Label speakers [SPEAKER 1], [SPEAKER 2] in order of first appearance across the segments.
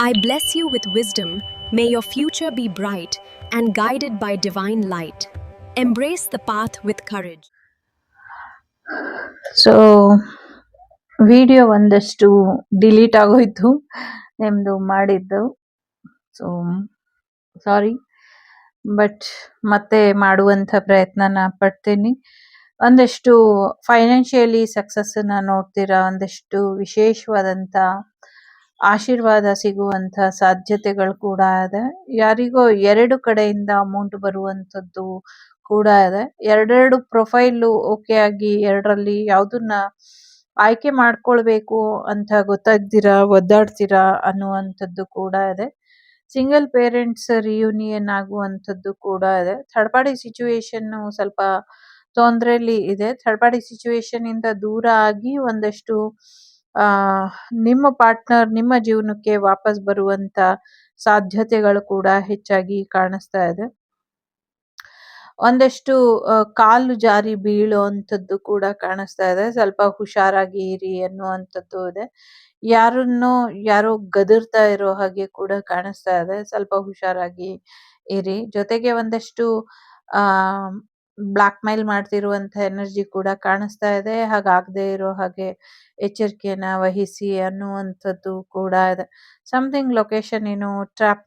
[SPEAKER 1] I bless you with wisdom. May your future be bright and guided by divine light. Embrace the path with courage.
[SPEAKER 2] So video ಒಂದಷ್ಟು delete ಆಗೋಯ್ತು ನಿಮ್ಮದು ಮಾಡಿದ್ದು. So sorry, but ಮತ್ತೆ ಮಾಡುವಂಥ ಪ್ರಯತ್ನನ ಪಡ್ತೀನಿ. ಒಂದಷ್ಟು financially ಸಕ್ಸಸ್ಸನ್ನು ನೋಡ್ತೀರಾ, ಒಂದಷ್ಟು ವಿಶೇಷವಾದಂಥ ಆಶೀರ್ವಾದ ಸಿಗುವಂಥ ಸಾಧ್ಯತೆಗಳು ಕೂಡ ಇದೆ. ಯಾರಿಗೋ 2 ಕಡೆಯಿಂದ ಅಮೌಂಟ್ ಬರುವಂಥದ್ದು ಕೂಡ ಇದೆ. ಎರಡೆರಡು ಪ್ರೊಫೈಲು ಓಕೆ ಆಗಿ ಎರಡರಲ್ಲಿ ಯಾವುದನ್ನ ಆಯ್ಕೆ ಮಾಡ್ಕೊಳ್ಬೇಕು ಅಂತ ಗೊತ್ತಾಗ್ದಿರಾ ಒದ್ದಾಡ್ತೀರಾ ಅನ್ನುವಂಥದ್ದು ಕೂಡ ಇದೆ. ಸಿಂಗಲ್ ಪೇರೆಂಟ್ಸ್ ರಿಯೂನಿಯನ್ ಆಗುವಂಥದ್ದು ಕೂಡ ಇದೆ. ಥರ್ಡ್ ಪಾರ್ಟಿ ಸಿಚುವೇಶನ್ ಸ್ವಲ್ಪ ತೊಂದರೆಯಲ್ಲಿ ಇದೆ. ಥರ್ಡ್ ಪಾರ್ಟಿ ಸಿಚುವೇಶನ್ ಇಂದ ದೂರ ಆಗಿ ಒಂದಷ್ಟು ಆ ನಿಮ್ಮ ಪಾರ್ಟ್ನರ್ ನಿಮ್ಮ ಜೀವನಕ್ಕೆ ವಾಪಸ್ ಬರುವಂತ ಸಾಧ್ಯತೆಗಳು ಕೂಡ ಹೆಚ್ಚಾಗಿ ಕಾಣಿಸ್ತಾ ಇದೆ. ಒಂದಷ್ಟು ಕಾಲು ಜಾರಿ ಬೀಳುವಂಥದ್ದು ಕೂಡ ಕಾಣಿಸ್ತಾ ಇದೆ. ಸ್ವಲ್ಪ ಹುಷಾರಾಗಿ ಇರಿ ಅನ್ನುವಂಥದ್ದು ಇದೆ. ಯಾರೋ ಗದರ್ತಾ ಇರೋ ಹಾಗೆ ಕೂಡ ಕಾಣಿಸ್ತಾ ಇದೆ. ಸ್ವಲ್ಪ ಹುಷಾರಾಗಿ ಇರಿ. ಜೊತೆಗೆ ಒಂದಷ್ಟು ಆ ಬ್ಲಾಕ್ ಮೇಲ್ ಮಾಡ್ತಿರುವಂತ ಎನರ್ಜಿ ಕೂಡ ಕಾಣಿಸ್ತಾ ಇದೆ. ಹಾಗಾಗದೆ ಇರೋ ಹಾಗೆ ಎಚ್ಚರಿಕೆಯನ್ನ ವಹಿಸಿ ಅನ್ನುವಂಥದ್ದು ಕೂಡ ಇದೆ. ಸಮಥಿಂಗ್ ಲೊಕೇಶನ್ ಏನು ಟ್ರ್ಯಾಪ್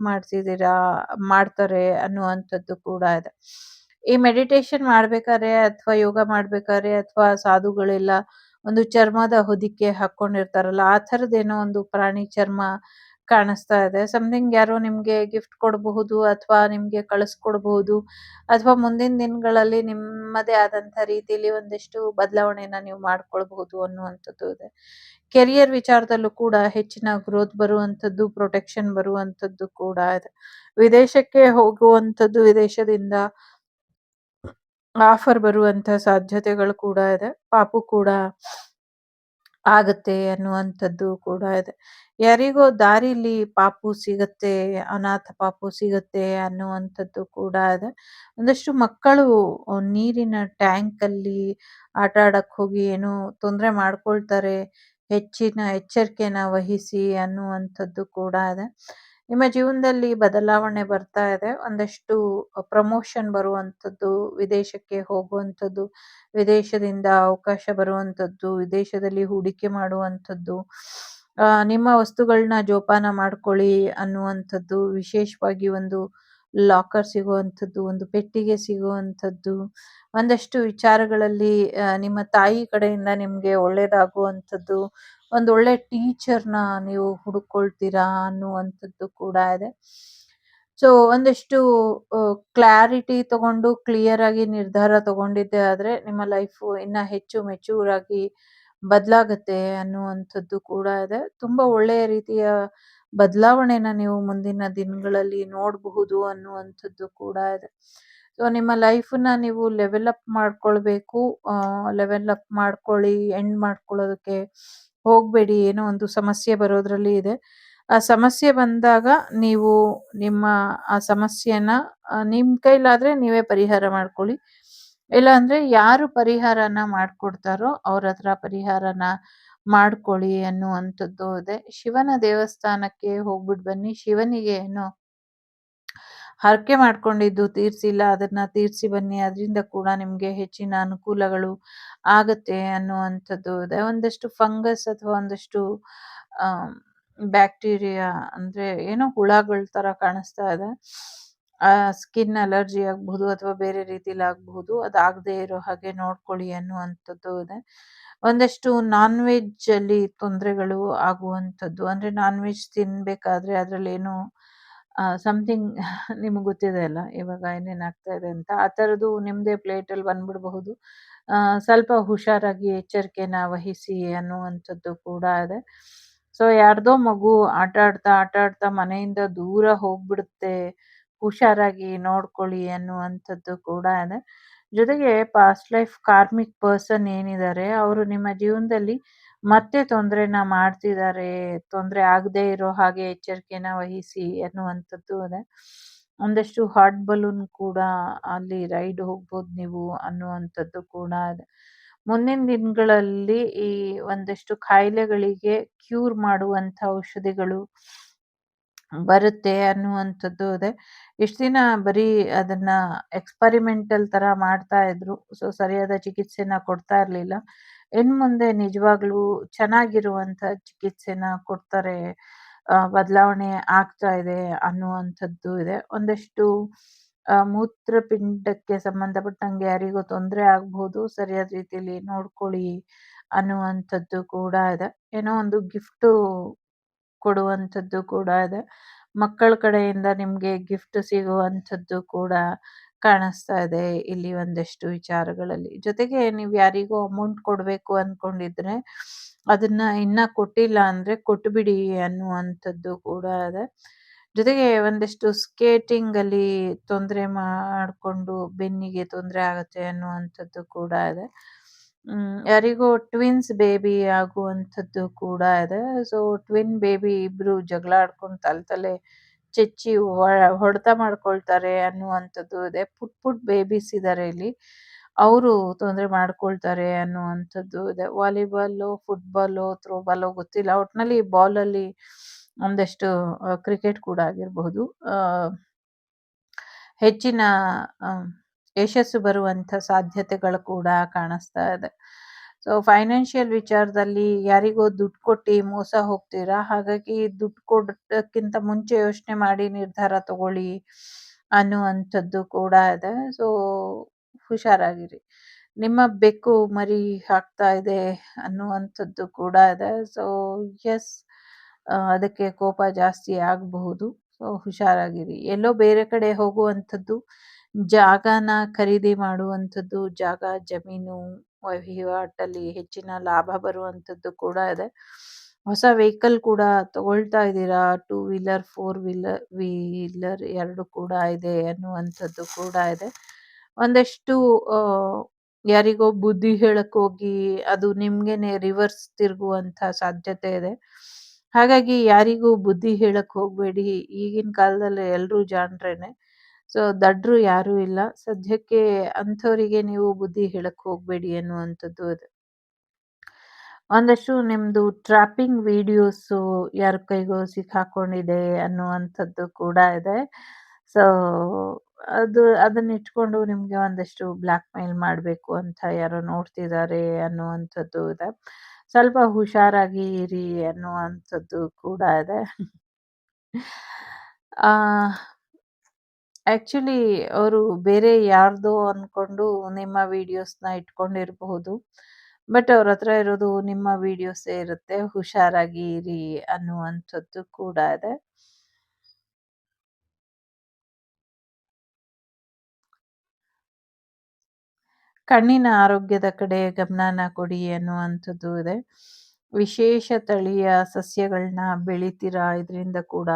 [SPEAKER 2] ಮಾಡ್ತಾರೆ ಅನ್ನುವಂಥದ್ದು ಕೂಡ ಇದೆ. ಈ ಮೆಡಿಟೇಷನ್ ಮಾಡ್ಬೇಕಾದ್ರೆ ಅಥವಾ ಯೋಗ ಮಾಡ್ಬೇಕಾದ್ರೆ ಅಥವಾ ಸಾಧುಗಳೆಲ್ಲ ಒಂದು ಚರ್ಮದ ಹೊದಿಕೆ ಹಾಕೊಂಡಿರ್ತಾರಲ್ಲ, ಆ ಥರದ್ದೇನೋ ಒಂದು ಪ್ರಾಣಿ ಚರ್ಮ ಕಾಣಿಸ್ತಾ ಇದೆ. ಸಮಥಿಂಗ್ ಯಾರೋ ನಿಮ್ಗೆ ಗಿಫ್ಟ್ ಕೊಡಬಹುದು ಅಥವಾ ನಿಮ್ಗೆ ಕಳಿಸ್ಕೊಡ್ಬಹುದು ಅಥವಾ ಮುಂದಿನ ದಿನಗಳಲ್ಲಿ ನಿಮ್ಮದೇ ಆದಂಥ ರೀತಿಯಲ್ಲಿ ಒಂದಿಷ್ಟು ಬದಲಾವಣೆನ ನೀವು ಮಾಡ್ಕೊಳ್ಬಹುದು ಅನ್ನುವಂಥದ್ದು ಇದೆ. ಕೆರಿಯರ್ ವಿಚಾರದಲ್ಲೂ ಕೂಡ ಹೆಚ್ಚಿನ ಗ್ರೋತ್ ಬರುವಂಥದ್ದು, ಪ್ರೊಟೆಕ್ಷನ್ ಬರುವಂಥದ್ದು ಕೂಡ ಇದೆ. ವಿದೇಶಕ್ಕೆ ಹೋಗುವಂಥದ್ದು, ವಿದೇಶದಿಂದ ಆಫರ್ ಬರುವಂಥ ಸಾಧ್ಯತೆಗಳು ಕೂಡ ಇದೆ. ಪಾಪು ಕೂಡ ಆಗತ್ತೆ ಅನ್ನುವಂಥದ್ದು ಕೂಡ ಇದೆ. ಯಾರಿಗೋ ದಾರಿಲಿ ಪಾಪು ಸಿಗತ್ತೆ, ಅನಾಥ ಪಾಪು ಸಿಗತ್ತೆ ಅನ್ನುವಂಥದ್ದು ಕೂಡ ಇದೆ. ಒಂದಷ್ಟು ಮಕ್ಕಳು ನೀರಿನ ಟ್ಯಾಂಕಲ್ಲಿ ಆಟ ಆಡಕ್ಕೆ ಹೋಗಿ ಏನೋ ತೊಂದರೆ ಮಾಡ್ಕೊಳ್ತಾರೆ, ಹೆಚ್ಚಿನ ಎಚ್ಚರಿಕೆನ ವಹಿಸಿ ಅನ್ನುವಂಥದ್ದು ಕೂಡ ಇದೆ. ನಿಮ್ಮ ಜೀವನದಲ್ಲಿ ಬದಲಾವಣೆ ಬರ್ತಾ ಇದೆ. ಒಂದಷ್ಟು ಪ್ರಮೋಷನ್ ಬರುವಂಥದ್ದು, ವಿದೇಶಕ್ಕೆ ಹೋಗುವಂಥದ್ದು, ವಿದೇಶದಿಂದ ಅವಕಾಶ ಬರುವಂಥದ್ದು, ವಿದೇಶದಲ್ಲಿ ಹೂಡಿಕೆ ಮಾಡುವಂಥದ್ದು, ನಿಮ್ಮ ವಸ್ತುಗಳನ್ನ ಜೋಪಾನ ಮಾಡ್ಕೊಳ್ಳಿ ಅನ್ನುವಂಥದ್ದು, ವಿಶೇಷವಾಗಿ ಒಂದು ಲಾಕರ್ ಸಿಗುವಂಥದ್ದು, ಒಂದು ಪೆಟ್ಟಿಗೆ ಸಿಗುವಂಥದ್ದು, ಒಂದಷ್ಟು ವಿಚಾರಗಳಲ್ಲಿ ನಿಮ್ಮ ತಾಯಿ ಕಡೆಯಿಂದ ನಿಮಗೆ ಒಳ್ಳೇದಾಗುವಂಥದ್ದು, ಒಂದು ಒಳ್ಳೆ ಟೀಚರ್ನ ನೀವು ಹುಡುಕೊಳ್ತೀರಾ ಅನ್ನುವಂಥದ್ದು ಕೂಡ ಇದೆ. ಸೊ ಒಂದಷ್ಟು ಕ್ಲಾರಿಟಿ ತಗೊಂಡು ಕ್ಲಿಯರ್ ಆಗಿ ನಿರ್ಧಾರ ತಗೊಂಡಿದ್ದೆ ಆದ್ರೆ ನಿಮ್ಮ ಲೈಫು ಇನ್ನ ಹೆಚ್ಚು ಮೆಚೂರ್ ಆಗಿ ಬದಲಾಗತ್ತೆ ಅನ್ನುವಂಥದ್ದು ಕೂಡ ಇದೆ. ತುಂಬಾ ಒಳ್ಳೆಯ ರೀತಿಯ ಬದಲಾವಣೆನ ನೀವು ಮುಂದಿನ ದಿನಗಳಲ್ಲಿ ನೋಡಬಹುದು ಅನ್ನುವಂಥದ್ದು ಕೂಡ ಇದೆ. ಸೊ ನಿಮ್ಮ ಲೈಫನ್ನ ನೀವು ಲೆವೆಲ್ ಅಪ್ ಮಾಡ್ಕೊಳ್ಬೇಕು. ಲೆವೆಲ್ ಅಪ್ ಮಾಡ್ಕೊಳ್ಳಿ. ಎಂಡ್ ಮಾಡ್ಕೊಳ್ಳೋದಕ್ಕೆ ಹೋಗಬೇಡಿ. ಏನೋ ಒಂದು ಸಮಸ್ಯೆ ಬರೋದ್ರಲ್ಲಿ ಇದೆ. ಆ ಸಮಸ್ಯೆ ಬಂದಾಗ ನೀವು ನಿಮ್ಮ ಆ ಸಮಸ್ಯೆನ ನಿಮ್ಮ ಕೈಲಾದ್ರೆ ನೀವೇ ಪರಿಹಾರ ಮಾಡ್ಕೊಳ್ಳಿ. ಇಲ್ಲ ಅಂದ್ರೆ ಯಾರು ಪರಿಹಾರನ ಮಾಡ್ಕೊಡ್ತಾರೋ ಅವ್ರ ಹತ್ರ ಪರಿಹಾರನ ಮಾಡ್ಕೊಳ್ಳಿ ಅನ್ನುವಂಥದ್ದು ಇದೆ. ಶಿವನ ದೇವಸ್ಥಾನಕ್ಕೆ ಹೋಗ್ಬಿಟ್ಟು ಬನ್ನಿ. ಶಿವನಿಗೆ ಏನೋ ಹರಕೆ ಮಾಡ್ಕೊಂಡಿದ್ದು ತೀರ್ಸಿಲ್ಲ, ಅದನ್ನ ತೀರ್ಸಿ ಬನ್ನಿ. ಅದರಿಂದ ಕೂಡ ನಿಮ್ಗೆ ಹೆಚ್ಚಿನ ಅನುಕೂಲಗಳು ಆಗತ್ತೆ ಅನ್ನುವಂಥದ್ದು ಇದೆ. ಒಂದಷ್ಟು ಫಂಗಸ್ ಅಥವಾ ಒಂದಷ್ಟು ಬ್ಯಾಕ್ಟೀರಿಯಾ ಅಂದ್ರೆ ಏನೋ ಹುಳಗಳ ತರ ಕಾಣಿಸ್ತಾ ಇದೆ. ಸ್ಕಿನ್ ಅಲರ್ಜಿ ಆಗಬಹುದು ಅಥವಾ ಬೇರೆ ರೀತಿಲಿ ಆಗಬಹುದು. ಅದಾಗದೇ ಇರೋ ಹಾಗೆ ನೋಡ್ಕೊಳ್ಳಿ ಅನ್ನುವಂಥದ್ದು ಇದೆ. ಒಂದಷ್ಟು ನಾನ್ ವೆಜ್ ಅಲ್ಲಿ ತೊಂದರೆಗಳು ಆಗುವಂಥದ್ದು, ಅಂದ್ರೆ ನಾನ್ ವೆಜ್ ತಿನ್ಬೇಕಾದ್ರೆ ಅದ್ರಲ್ಲಿ ಏನೋ ಸಮಥಿಂಗ್ ನಿಮಗೆ ಗೊತ್ತಿದೆ ಅಲ್ಲ ಇವಾಗ ಏನೇನ್ ಆಗ್ತಾ ಇದೆ ಅಂತ, ಆ ಥರದ್ದು ನಿಮ್ಮದೇ ಪ್ಲೇಟಲ್ಲಿ ಬಂದ್ಬಿಡಬಹುದು. ಸ್ವಲ್ಪ ಹುಷಾರಾಗಿ ಎಚ್ಚರಿಕೆನ ವಹಿಸಿ ಅನ್ನುವಂಥದ್ದು ಕೂಡ ಇದೆ. ಸೊ ಯಾರ್ದೋ ಮಗು ಆಟ ಆಡ್ತಾ ಮನೆಯಿಂದ ದೂರ ಹೋಗ್ಬಿಡುತ್ತೆ, ಹುಷಾರಾಗಿ ನೋಡ್ಕೊಳ್ಳಿ ಅನ್ನುವಂಥದ್ದು ಕೂಡ ಇದೆ. ಜೊತೆಗೆ ಪಾಸ್ಟ್ ಲೈಫ್ ಕಾರ್ಮಿಕ್ ಪರ್ಸನ್ ಏನಿದ್ದಾರೆ ಅವರು ನಿಮ್ಮ ಜೀವನದಲ್ಲಿ ಮತ್ತೆ ತೊಂದರೆನ ಮಾಡ್ತಿದ್ದಾರೆ, ತೊಂದರೆ ಆಗದೆ ಇರೋ ಹಾಗೆ ಎಚ್ಚರಿಕೆನ ವಹಿಸಿ ಅನ್ನುವಂಥದ್ದು ಇದೆ. ಒಂದಷ್ಟು ಹಾಟ್ ಬಲೂನ್ ಕೂಡ ಅಲ್ಲಿ ರೈಡ್ ಹೋಗ್ಬೋದು ನೀವು ಅನ್ನುವಂಥದ್ದು ಕೂಡ ಇದೆ. ಮುಂದಿನ ದಿನಗಳಲ್ಲಿ ಈ ಒಂದಷ್ಟು ಕಾಯಿಲೆಗಳಿಗೆ ಕ್ಯೂರ್ ಮಾಡುವಂಥ ಔಷಧಿಗಳು ಬರುತ್ತೆ ಅನ್ನುವಂಥದ್ದು ಇದೆ. ಇಷ್ಟು ದಿನ ಬರೀ ಅದನ್ನ ಎಕ್ಸ್‌ಪರಿಮೆಂಟಲ್ ಥರ ಮಾಡ್ತಾ ಇದ್ರು. ಸೊ, ಸರಿಯಾದ ಚಿಕಿತ್ಸೆನ ಕೊಡ್ತಾ ಇರ್ಲಿಲ್ಲ. ಇನ್ಮುಂದೆ ನಿಜವಾಗ್ಲೂ ಚೆನ್ನಾಗಿರುವಂಥ ಚಿಕಿತ್ಸೆನ ಕೊಡ್ತಾರೆ. ಬದಲಾವಣೆ ಆಗ್ತಾ ಇದೆ ಅನ್ನುವಂಥದ್ದು ಇದೆ. ಒಂದಷ್ಟು ಮೂತ್ರಪಿಂಡಕ್ಕೆ ಸಂಬಂಧಪಟ್ಟಂಗೆ ಯಾರಿಗೋ ತೊಂದರೆ ಆಗ್ಬಹುದು. ಸರಿಯಾದ ರೀತಿಯಲ್ಲಿ ನೋಡ್ಕೊಳ್ಳಿ ಅನ್ನುವಂಥದ್ದು ಕೂಡ ಇದೆ. ಏನೋ ಒಂದು ಗಿಫ್ಟು ಕೊಡುವಂಥದ್ದು ಕೂಡ ಇದೆ. ಮಕ್ಕಳ ಕಡೆಯಿಂದ ನಿಮ್ಗೆ ಗಿಫ್ಟ್ ಸಿಗುವಂಥದ್ದು ಕೂಡ ಕಾಣಿಸ್ತಾ ಇದೆ ಇಲ್ಲಿ ಒಂದಷ್ಟು ವಿಚಾರಗಳಲ್ಲಿ. ಜೊತೆಗೆ ನೀವು ಯಾರಿಗೋ ಅಮೌಂಟ್ ಕೊಡ್ಬೇಕು ಅನ್ಕೊಂಡಿದ್ರೆ, ಅದನ್ನ ಇನ್ನ ಕೊಟ್ಟಿಲ್ಲ ಅಂದ್ರೆ ಕೊಟ್ಬಿಡಿ ಅನ್ನುವಂಥದ್ದು ಕೂಡ ಇದೆ. ಜೊತೆಗೆ ಒಂದಷ್ಟು ಸ್ಕೇಟಿಂಗ್ ಅಲ್ಲಿ ತೊಂದರೆ ಮಾಡ್ಕೊಂಡು ಬೆನ್ನಿಗೆ ತೊಂದರೆ ಆಗತ್ತೆ ಅನ್ನುವಂಥದ್ದು ಕೂಡ ಇದೆ. ಯಾರಿಗೋ ಟ್ವಿನ್ಸ್ ಬೇಬಿ ಆಗುವಂಥದ್ದು ಕೂಡ ಇದೆ. ಸೊ, ಟ್ವಿನ್ ಬೇಬಿ ಇಬ್ರು ಜಗಳ ಆಡ್ಕೊಂಡು ತಲೆ ಚೆಚ್ಚಿ ಹೊಡೆತ ಮಾಡ್ಕೊಳ್ತಾರೆ ಅನ್ನುವಂಥದ್ದು ಇದೆ. ಪುಟ್ ಪುಟ್ ಬೇಬೀಸ್ ಇದ್ದಾರೆ ಇಲ್ಲಿ. ಅವರು ತೊಂದರೆ ಮಾಡ್ಕೊಳ್ತಾರೆ ಅನ್ನುವಂಥದ್ದು ಇದೆ. ವಾಲಿಬಾಲು, ಫುಟ್‌ಬಾಲು, ಥ್ರೋಬಾಲು ಗೊತ್ತಿಲ್ಲ. ಒಟ್ನಲ್ಲಿ ಬಾಲಲ್ಲಿ ಒಂದಷ್ಟು ಕ್ರಿಕೆಟ್ ಕೂಡ ಆಗಿರಬಹುದು. ಹೆಚ್ಚಿನ ಅ ಯಶಸ್ಸು ಬರುವಂಥ ಸಾಧ್ಯತೆಗಳು ಕೂಡ ಕಾಣಿಸ್ತಾ ಇದೆ. ಸೊ, ಫೈನಾನ್ಷಿಯಲ್ ವಿಚಾರದಲ್ಲಿ ಯಾರಿಗೋ ದುಡ್ಡು ಕೊಟ್ಟು ಮೋಸ ಹೋಗ್ತೀರಾ. ಹಾಗಾಗಿ ದುಡ್ಡು ಕೊಡೋಕ್ಕಿಂತ ಮುಂಚೆ ಯೋಚನೆ ಮಾಡಿ ನಿರ್ಧಾರ ತಗೊಳ್ಳಿ ಅನ್ನುವಂಥದ್ದು ಕೂಡ ಇದೆ. ಸೊ, ಹುಷಾರಾಗಿರಿ. ನಿಮ್ಮ ಬೆಕ್ಕು ಮರಿ ಹಾಕ್ತಾ ಇದೆ ಅನ್ನುವಂಥದ್ದು ಕೂಡ ಇದೆ. ಸೊ, ಯೆಸ್, ಅದಕ್ಕೆ ಕೋಪ ಜಾಸ್ತಿ ಆಗಬಹುದು. ಸೊ, ಹುಷಾರಾಗಿರಿ. ಎಲ್ಲೋ ಬೇರೆ ಕಡೆ ಹೋಗುವಂಥದ್ದು, ಜಾಗನ ಖರೀದಿ ಮಾಡುವಂಥದ್ದು, ಜಾಗ, ಜಮೀನು ವಹಿವಾಟಲ್ಲಿ ಹೆಚ್ಚಿನ ಲಾಭ ಬರುವಂಥದ್ದು ಕೂಡ ಇದೆ. ಹೊಸ ವೆಹಿಕಲ್ ಕೂಡ ತಗೊಳ್ತಾ ಇದ್ದೀರಾ. 2 ವೀಲರ್, 4 ವೀಲರ್ 2 ಕೂಡ ಇದೆ ಅನ್ನುವಂಥದ್ದು ಕೂಡ ಇದೆ. ಒಂದಷ್ಟು ಆ, ಯಾರಿಗೋ ಬುದ್ಧಿ ಹೇಳಕ್ ಹೋಗಿ ಅದು ನಿಮ್ಗೆನೆ ರಿವರ್ಸ್ ತಿರುಗುವಂಥ ಸಾಧ್ಯತೆ ಇದೆ. ಹಾಗಾಗಿ ಯಾರಿಗೂ ಬುದ್ಧಿ ಹೇಳಕ್ ಹೋಗ್ಬೇಡಿ. ಈಗಿನ ಕಾಲದಲ್ಲಿ ಎಲ್ರೂ ಜಾಣರೇನೆ. ಸೊ, ದಡ್ರು ಯಾರೂ ಇಲ್ಲ. ಸದ್ಯಕ್ಕೆ ಅಂಥವರಿಗೆ ನೀವು ಬುದ್ಧಿ ಹೇಳಕ್ ಹೋಗ್ಬೇಡಿ ಅನ್ನುವಂಥದ್ದು ಇದೆ. ಒಂದಷ್ಟು ನಿಮ್ದು ಟ್ರ್ಯಾಪಿಂಗ್ ವಿಡಿಯೋಸು ಯಾರ ಕೈಗೋ ಸಿಕ್ಕಾಕೊಂಡಿದೆ ಅನ್ನುವಂಥದ್ದು ಕೂಡ ಇದೆ. ಸೊ, ಅದನ್ನಿಟ್ಕೊಂಡು ನಿಮ್ಗೆ ಒಂದಷ್ಟು ಬ್ಲ್ಯಾಕ್ ಮೇಲ್ ಮಾಡಬೇಕು ಅಂತ ಯಾರೋ ನೋಡ್ತಿದ್ದಾರೆ ಅನ್ನುವಂಥದ್ದು ಇದೆ. ಸ್ವಲ್ಪ ಹುಷಾರಾಗಿ ಇರಿ ಅನ್ನುವಂಥದ್ದು ಕೂಡ ಇದೆ. ಆ ಆ್ಯಕ್ಚುಲಿ ಅವರು ಬೇರೆ ಯಾರ್ದೋ ಅನ್ಕೊಂಡು ನಿಮ್ಮ ವಿಡಿಯೋಸ್‌ನ ಇಟ್ಕೊಂಡಿರಬಹುದು. ಬಟ್ ಅವ್ರ ಹತ್ರ ಇರೋದು ನಿಮ್ಮ ವಿಡಿಯೋಸೇ ಇರುತ್ತೆ. ಹುಷಾರಾಗಿ ಇರಿ ಅನ್ನುವಂಥದ್ದು ಕೂಡ ಇದೆ. ಕಣ್ಣಿನ ಆರೋಗ್ಯದ ಕಡೆ ಗಮನನ ಕೊಡಿ ಅನ್ನುವಂಥದ್ದು ಇದೆ. ವಿಶೇಷ ತಳಿಯ ಸಸ್ಯಗಳನ್ನ ಬೆಳಿತೀರಾ, ಇದರಿಂದ ಕೂಡ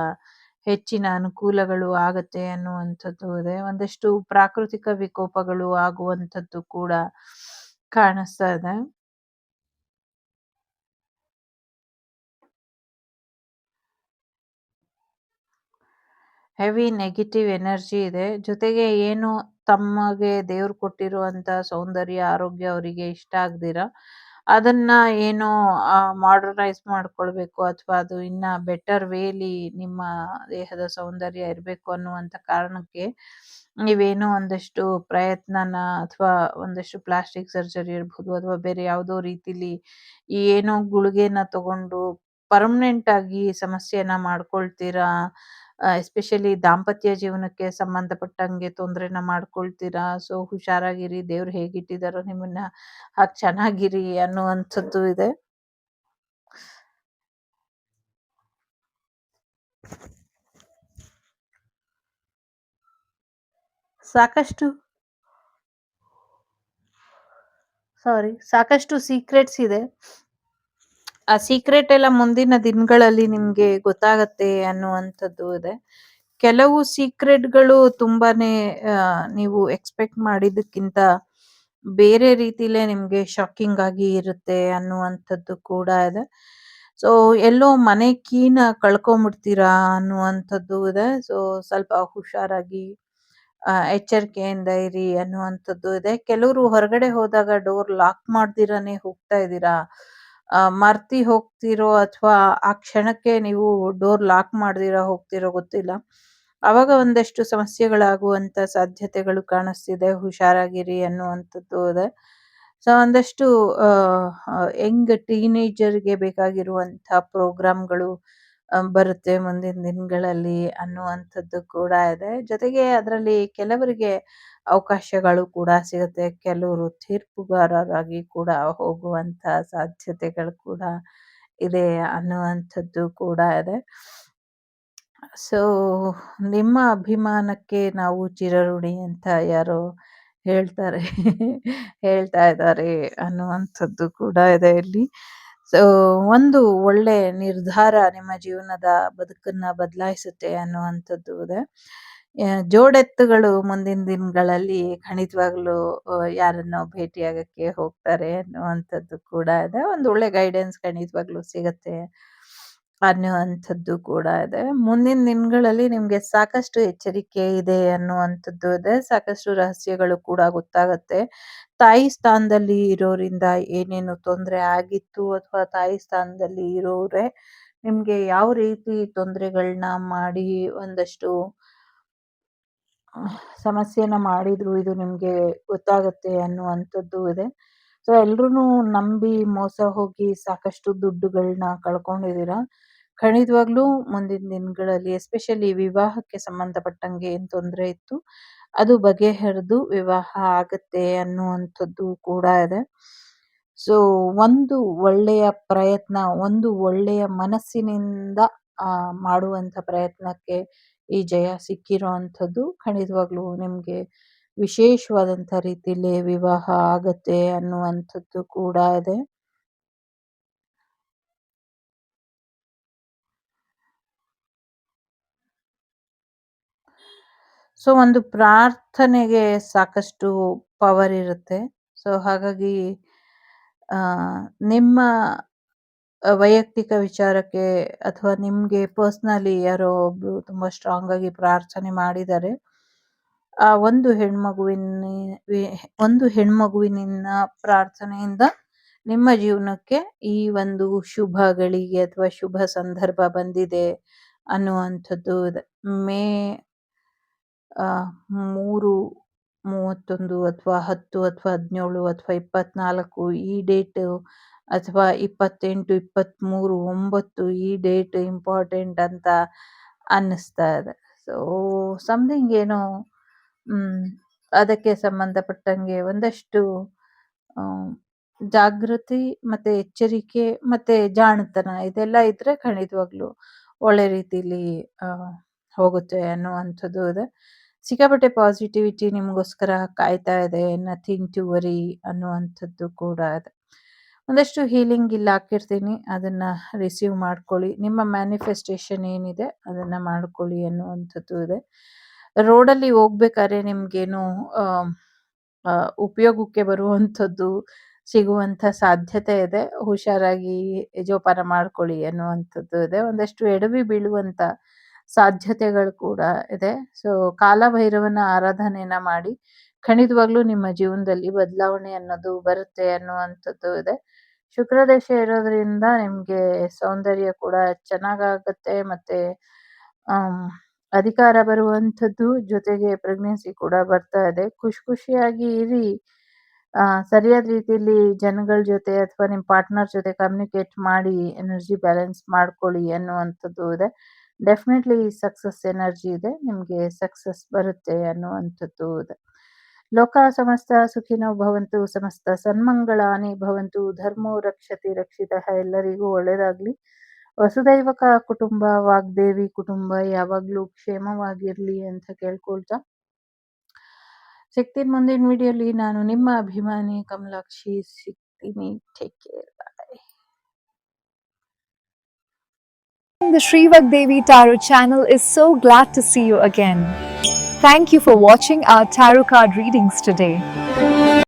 [SPEAKER 2] ಹೆಚ್ಚಿನ ಅನುಕೂಲಗಳು ಆಗತ್ತೆ ಅನ್ನುವಂಥದ್ದು ಇದೆ. ಒಂದಷ್ಟು ಪ್ರಾಕೃತಿಕ ವಿಕೋಪಗಳು ಆಗುವಂಥದ್ದು ಕೂಡ ಕಾಣಿಸ್ತಾ ಇದೆ. ಹೆವಿ ನೆಗೆಟಿವ್ ಎನರ್ಜಿ ಇದೆ. ಜೊತೆಗೆ ಏನು ತಮಗೆ ದೇವ್ರು ಕೊಟ್ಟಿರುವಂಥ ಸೌಂದರ್ಯ, ಆರೋಗ್ಯ ಅವರಿಗೆ ಇಷ್ಟ ಆಗ್ದಿರ, ಅದನ್ನ ಏನೋ ಮಾಡರ್ನೈಸ್ ಮಾಡ್ಕೊಳ್ಬೇಕು ಅಥವಾ ಅದು ಇನ್ನ ಬೆಟರ್ ವೇಲಿ ನಿಮ್ಮ ದೇಹದ ಸೌಂದರ್ಯ ಇರಬೇಕು ಅನ್ನುವಂಥ ಕಾರಣಕ್ಕೆ ನೀವೇನೋ ಒಂದಷ್ಟು ಪ್ರಯತ್ನನ ಅಥವಾ ಒಂದಷ್ಟು ಪ್ಲಾಸ್ಟಿಕ್ ಸರ್ಜರಿ ಇರ್ಬೋದು ಅಥವಾ ಬೇರೆ ಯಾವುದೋ ರೀತಿಲಿ ಈ ಏನೋ ಗುಳಿಗೆನ ತಗೊಂಡು ಪರ್ಮನೆಂಟ್ ಆಗಿ ಸಮಸ್ಯೆನ ಮಾಡ್ಕೊಳ್ತೀರಾ. ಎಸ್ಪೆಷಲಿ ದಾಂಪತ್ಯ ಜೀವನಕ್ಕೆ ಸಂಬಂಧಪಟ್ಟಂಗೆ ತೊಂದ್ರೆನ ಮಾಡ್ಕೊಳ್ತೀರಾ. ಸೊ, ಹುಷಾರಾಗಿರಿ. ದೇವ್ರು ಹೇಗಿಟ್ಟಿದಾರೋ ನಿಮ್ಮನ್ನ ಹಾಗೆ ಚೆನ್ನಾಗಿರಿ ಅನ್ನುವಂಥದ್ದು ಇದೆ. ಸಾಕಷ್ಟು ಸಾಕಷ್ಟು ಸೀಕ್ರೆಟ್ಸ್ ಇದೆ. ಆ ಸೀಕ್ರೆಟ್ ಎಲ್ಲ ಮುಂದಿನ ದಿನಗಳಲ್ಲಿ ನಿಮ್ಗೆ ಗೊತ್ತಾಗತ್ತೆ ಅನ್ನುವಂಥದ್ದು ಇದೆ. ಕೆಲವು ಸೀಕ್ರೆಟ್‌ಗಳು ತುಂಬಾನೇ ನೀವು ಎಕ್ಸ್‌ಪೆಕ್ಟ್ ಮಾಡಿದ್ದಕ್ಕಿಂತ ಬೇರೆ ರೀತಿಲೇ ನಿಮ್ಗೆ ಶಾಕಿಂಗ್ ಆಗಿ ಇರುತ್ತೆ ಅನ್ನುವಂಥದ್ದು ಕೂಡ ಇದೆ. ಸೊ, ಎಲ್ಲೋ ಮನೆ ಕೀನ ಕಳ್ಕೊಂಬಿಡ್ತೀರಾ ಅನ್ನುವಂಥದ್ದು ಇದೆ. ಸೊ, ಸ್ವಲ್ಪ ಹುಷಾರಾಗಿ ಎಚ್ಚರಿಕೆಯಿಂದ ಇರಿ ಅನ್ನುವಂಥದ್ದು ಇದೆ. ಕೆಲವರು ಹೊರಗಡೆ ಹೋದಾಗ ಡೋರ್ ಲಾಕ್ ಮಾಡ್ದಿರಾನೇ ಹೋಗ್ತಾ ಇದ್ದೀರಾ ಮರ್ತಿ ಹೋಗ್ತಿರೋ ಅಥವಾ ಆ ಕ್ಷಣಕ್ಕೆ ನೀವು ಡೋರ್ ಲಾಕ್ ಮಾಡ್ದಿರ ಹೋಗ್ತಿರೋ ಗೊತ್ತಿಲ್ಲ. ಆವಾಗ ಒಂದಷ್ಟು ಸಮಸ್ಯೆಗಳಾಗುವಂತ ಸಾಧ್ಯತೆಗಳು ಕಾಣಿಸ್ತಿದೆ. ಹುಷಾರಾಗಿರಿ ಅನ್ನುವಂಥದ್ದು ಇದೆ. ಸೊ ಒಂದಷ್ಟು ಯಂಗ್ ಟೀನೇಜರ್‌ಗೆ ಬೇಕಾಗಿರುವಂಥ ಪ್ರೋಗ್ರಾಮ್‌ಗಳು ಬರುತ್ತೆ ಮುಂದಿನ ದಿನಗಳಲ್ಲಿ ಅನ್ನುವಂಥದ್ದು ಕೂಡ ಇದೆ. ಜೊತೆಗೆ ಅದರಲ್ಲಿ ಕೆಲವರಿಗೆ ಅವಕಾಶಗಳು ಕೂಡ ಸಿಗುತ್ತೆ. ಕೆಲವರು ತೀರ್ಪುಗಾರರಾಗಿ ಕೂಡ ಹೋಗುವಂಥ ಸಾಧ್ಯತೆಗಳು ಕೂಡ ಇದೆ ಅನ್ನುವಂಥದ್ದು ಕೂಡ ಇದೆ. ಸೊ ನಿಮ್ಮ ಅಭಿಮಾನಕ್ಕೆ ನಾವು ಚಿರಋಣಿ ಅಂತ ಯಾರೋ ಹೇಳ್ತಾರೆ ಹೇಳ್ತಾ ಇದ್ದಾರೆ ಅನ್ನುವಂಥದ್ದು ಕೂಡ ಇದೆ ಇಲ್ಲಿ. ಸೊ ಒಂದು ಒಳ್ಳೆ ನಿರ್ಧಾರ ನಿಮ್ಮ ಜೀವನದ ಬದುಕನ್ನ ಬದಲಾಯಿಸುತ್ತೆ ಅನ್ನುವಂಥದ್ದು ಇದೆ. ಜೋಡೆತ್ತುಗಳು ಮುಂದಿನ ದಿನಗಳಲ್ಲಿ ಖಂಡಿತವಾಗ್ಲೂ ಯಾರನ್ನೋ ಭೇಟಿಯಾಗಕ್ಕೆ ಹೋಗ್ತಾರೆ ಅನ್ನುವಂಥದ್ದು ಕೂಡ ಇದೆ. ಒಂದು ಒಳ್ಳೆ ಗೈಡೆನ್ಸ್ ಖಂಡಿತವಾಗ್ಲೂ ಸಿಗತ್ತೆ ಅನ್ನುವಂಥದ್ದು ಕೂಡ ಇದೆ. ಮುಂದಿನ ದಿನಗಳಲ್ಲಿ ನಿಮ್ಗೆ ಸಾಕಷ್ಟು ಎಚ್ಚರಿಕೆ ಇದೆ ಅನ್ನುವಂಥದ್ದು ಇದೆ. ಸಾಕಷ್ಟು ರಹಸ್ಯಗಳು ಕೂಡ ಗೊತ್ತಾಗತ್ತೆ. ತಾಯಿ ಸ್ಥಾನದಲ್ಲಿ ಇರೋರಿಂದ ಏನೇನು ತೊಂದರೆ ಆಗಿತ್ತು ಅಥವಾ ತಾಯಿ ಸ್ಥಾನದಲ್ಲಿ ಇರೋರೇ ನಿಮ್ಗೆ ಯಾವ ರೀತಿ ತೊಂದರೆಗಳನ್ನ ಮಾಡಿ ಒಂದಷ್ಟು ಸಮಸ್ಯೆನ ಮಾಡಿದ್ರು ಇದು ನಿಮ್ಗೆ ಗೊತ್ತಾಗತ್ತೆ ಅನ್ನುವಂಥದ್ದು ಇದೆ. ಸೊ ಎಲ್ರೂನು ನಂಬಿ ಮೋಸ ಹೋಗಿ ಸಾಕಷ್ಟು ದುಡ್ಡುಗಳನ್ನ ಕಳ್ಕೊಂಡಿದ್ದೀರಾ. ಖಂಡಿತವಾಗ್ಲೂ ಮುಂದಿನ ದಿನಗಳಲ್ಲಿ ಎಸ್ಪೆಷಲಿ ವಿವಾಹಕ್ಕೆ ಸಂಬಂಧಪಟ್ಟಂಗೆ ಏನ್ ತೊಂದರೆ ಇತ್ತು ಅದು ಬಗೆಹರಿದು ವಿವಾಹ ಆಗತ್ತೆ ಅನ್ನುವಂಥದ್ದು ಕೂಡ ಇದೆ. ಸೊ ಒಂದು ಒಳ್ಳೆಯ ಪ್ರಯತ್ನ, ಒಂದು ಒಳ್ಳೆಯ ಮನಸ್ಸಿನಿಂದ ಮಾಡುವಂಥ ಪ್ರಯತ್ನಕ್ಕೆ ಈ ಜಯ ಸಿಕ್ಕಿರೋ ಅಂಥದ್ದು ಖಂಡಿತವಾಗ್ಲೂ ನಿಮ್ಗೆ ವಿಶೇಷವಾದಂಥ ರೀತಿಲಿ ವಿವಾಹ ಆಗತ್ತೆ ಅನ್ನುವಂಥದ್ದು ಕೂಡ ಇದೆ. ಸೊ ಒಂದು ಪ್ರಾರ್ಥನೆಗೆ ಸಾಕಷ್ಟು ಪವರ್ ಇರುತ್ತೆ. ಸೊ ಹಾಗಾಗಿ ಆ ನಿಮ್ಮ ವೈಯಕ್ತಿಕ ವಿಚಾರಕ್ಕೆ ಅಥವಾ ನಿಮ್ಗೆ ಪರ್ಸನಲಿ ಯಾರೋ ಒಬ್ರು ತುಂಬಾ ಸ್ಟ್ರಾಂಗ್ ಆಗಿ ಪ್ರಾರ್ಥನೆ ಮಾಡಿದ್ದಾರೆ. ಆ ಒಂದು ಹೆಣ್ಮಗುವಿನ ಪ್ರಾರ್ಥನೆಯಿಂದ ನಿಮ್ಮ ಜೀವನಕ್ಕೆ ಈ ಒಂದು ಶುಭ ಗಳಿಗೆ ಅಥವಾ ಶುಭ ಸಂದರ್ಭ ಬಂದಿದೆ ಅನ್ನುವಂಥದ್ದು ಇದೆ. ಮೇ 3, 31 ಅಥವಾ 10 ಅಥವಾ 17 ಅಥವಾ 24 ಈ ಡೇಟ್ ಅಥವಾ 28, 23, 9 ಈ ಡೇಟ್ ಇಂಪಾರ್ಟೆಂಟ್ ಅಂತ ಅನ್ನಿಸ್ತಾ ಇದೆ. ಸೊ ಸಮಥಿಂಗ್ ಏನೋ ಅದಕ್ಕೆ ಸಂಬಂಧಪಟ್ಟಂಗೆ ಒಂದಷ್ಟು ಜಾಗೃತಿ ಮತ್ತೆ ಎಚ್ಚರಿಕೆ ಮತ್ತೆ ಜಾಣತನ ಇದೆಲ್ಲ ಇದ್ರೆ ಖಂಡಿತವಾಗ್ಲೂ ಒಳ್ಳೆ ರೀತಿಲಿ ಹೋಗುತ್ತೆ ಅನ್ನುವಂಥದ್ದು ಇದೆ. ಸಿಕ್ಕಾಪಟ್ಟೆ ಪಾಸಿಟಿವಿಟಿ ನಿಮಗೋಸ್ಕರ ಕಾಯ್ತಾ ಇದೆ. ನಥಿಂಗ್ ಟು ವರಿ ಅನ್ನುವಂಥದ್ದು ಕೂಡ ಇದೆ. ಒಂದಷ್ಟು ಹೀಲಿಂಗ್ ಇಲ್ಲಿ ಹಾಕಿರ್ತೀನಿ, ಅದನ್ನ ರಿಸೀವ್ ಮಾಡ್ಕೊಳ್ಳಿ. ನಿಮ್ಮ ಮ್ಯಾನಿಫೆಸ್ಟೇಷನ್ ಏನಿದೆ ಅದನ್ನ ಮಾಡ್ಕೊಳ್ಳಿ ಅನ್ನುವಂಥದ್ದು ಇದೆ. ರೋಡಲ್ಲಿ ಹೋಗ್ಬೇಕಾದ್ರೆ ನಿಮ್ಗೇನು ಉಪಯೋಗಕ್ಕೆ ಬರುವಂಥದ್ದು ಸಿಗುವಂಥ ಸಾಧ್ಯತೆ ಇದೆ. ಹುಷಾರಾಗಿ ಜೋಪಾನ ಮಾಡ್ಕೊಳ್ಳಿ ಅನ್ನುವಂಥದ್ದು ಇದೆ. ಒಂದಷ್ಟು ಎಡವಿ ಬೀಳುವಂಥ ಸಾಧ್ಯತೆಗಳು ಕೂಡ ಇದೆ. ಸೊ ಕಾಲಭೈರವನ ಆರಾಧನೆಯನ್ನ ಮಾಡಿ ಖಂಡಿತವಾಗ್ಲೂ ನಿಮ್ಮ ಜೀವನದಲ್ಲಿ ಬದಲಾವಣೆ ಅನ್ನೋದು ಬರುತ್ತೆ ಅನ್ನುವಂಥದ್ದು ಇದೆ. ಶುಕ್ರದೇಶ ಇರೋದ್ರಿಂದ ನಿಮ್ಗೆ ಸೌಂದರ್ಯ ಕೂಡ ಚೆನ್ನಾಗಾಗತ್ತೆ. ಮತ್ತೆ ಅಧಿಕಾರ ಬರುವಂಥದ್ದು ಜೊತೆಗೆ ಪ್ರೆಗ್ನೆನ್ಸಿ ಕೂಡ ಬರ್ತಾ ಇದೆ. ಖುಷಿಯಾಗಿ ಇರಿ. ಸರಿಯಾದ ರೀತಿಯಲ್ಲಿ ಜನಗಳ ಜೊತೆ ಅಥವಾ ನಿಮ್ಮ ಪಾರ್ಟ್ನರ್ ಜೊತೆ ಕಮ್ಯುನಿಕೇಟ್ ಮಾಡಿ ಎನರ್ಜಿ ಬ್ಯಾಲೆನ್ಸ್ ಮಾಡ್ಕೊಳ್ಳಿ ಅನ್ನುವಂಥದ್ದು ಇದೆ. ಡೆಫಿನೆಟ್ಲಿ ಸಕ್ಸಸ್ ಎನರ್ಜಿ ಇದೆ. ನಿಮ್ಗೆ ಸಕ್ಸಸ್ ಬರುತ್ತೆ ಅನ್ನುವಂಥದ್ದು ಇದೆ. ಲೋಕ ಸಮಸ್ತ ಸುಖಿನೋ ಭವಂತು, ಸಮಸ್ತ ಸನ್ಮಂಗಳಾನಿ ಭವಂತು, ಧರ್ಮೋ ರಕ್ಷತಿ ರಕ್ಷಿತಃ. ಎಲ್ಲರಿಗೂ ಒಳ್ಳೇದಾಗ್ಲಿ. ವಸುದೈವಕ ಕುಟುಂಬ, ವಾಗ್ದೇವಿ ಕುಟುಂಬ ಯಾವಾಗ್ಲೂ ಕ್ಷೇಮವಾಗಿರ್ಲಿ ಅಂತ ಕೇಳ್ಕೊಳ್ತಾ ಸಿಗ್ತೀನಿ ಮುಂದಿನ ವಿಡಿಯೋಲಿ. ನಾನು ನಿಮ್ಮ ಅಭಿಮಾನಿ ಕಮಲಾಕ್ಷಿ ಸಿಗ್ತೀನಿ. Take care. Bye.
[SPEAKER 3] The Sri Vagdevi Tarot channel is so glad to see you again. Thank you for watching our tarot card readings today.